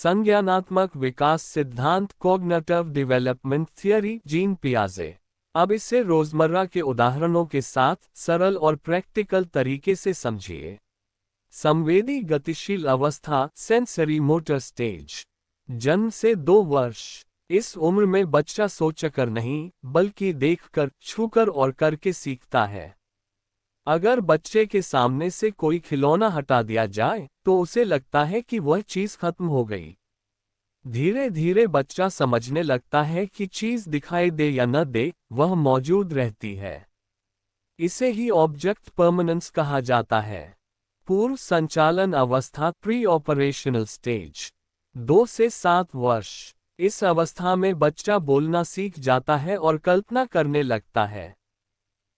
संज्ञानात्मक विकास सिद्धांत cognitive development theory gene पियाजे। अब इसे रोजमर्रा के उदाहरणों के साथ सरल और प्रैक्टिकल तरीके से समझिए। संवेदी गतिशील अवस्था सेंसरी मोटर स्टेज। जन्म से 2 वर्ष। इस उम्र में बच्चा सोचकर नहीं बल्कि देखकर, छूकर और करके सीखता है। अगर बच्चे के सामने से कोई खिलौना हटा दिया जाए तो उसे लगता है कि वह चीज खत्म हो गई। धीरे धीरे बच्चा समझने लगता है कि चीज दिखाई दे या न दे, वह मौजूद रहती है। इसे ही ऑब्जेक्ट परमानेंस कहा जाता है। पूर्व संचालन अवस्था प्री ऑपरेशनल स्टेज। 2 से 7 वर्ष। इस अवस्था में बच्चा बोलना सीख जाता है और कल्पना करने लगता है,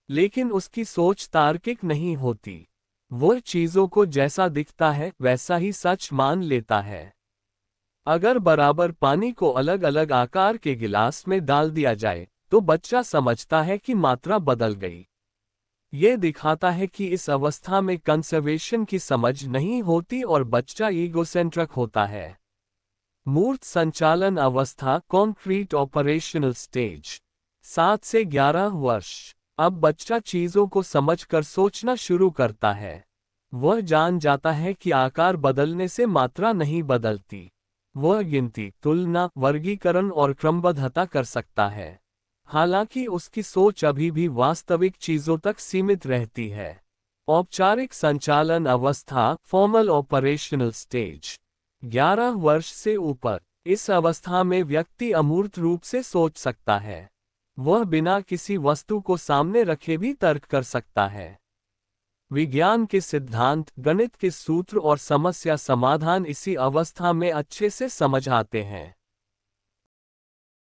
लेकिन उसकी सोच तार्किक नहीं होती। वह चीजों को जैसा दिखता है वैसा ही सच मान लेता है। अगर बराबर पानी को अलग अलग आकार के गिलास में डाल दिया जाए तो बच्चा समझता है कि मात्रा बदल गई। यह दिखाता है कि इस अवस्था में कंजर्वेशन की समझ नहीं होती और बच्चा ईगोसेंट्रिक होता है। मूर्त संचालन अवस्था कॉन्क्रीट ऑपरेशनल स्टेज। 7 से 11 वर्ष। अब बच्चा चीजों को समझकर सोचना शुरू करता है। वह जान जाता है कि आकार बदलने से मात्रा नहीं बदलती। वह गिनती, तुलना, वर्गीकरण और क्रमबद्धता कर सकता है। हालांकि उसकी सोच अभी भी वास्तविक चीजों तक सीमित रहती है। औपचारिक संचालन अवस्था फॉर्मल ऑपरेशनल स्टेज। 11 वर्ष से ऊपर। इस अवस्था में व्यक्ति अमूर्त रूप से सोच सकता है। वह बिना किसी वस्तु को सामने रखे भी तर्क कर सकता है। विज्ञान के सिद्धांत, गणित के सूत्र और समस्या समाधान इसी अवस्था में अच्छे से समझ आते हैं।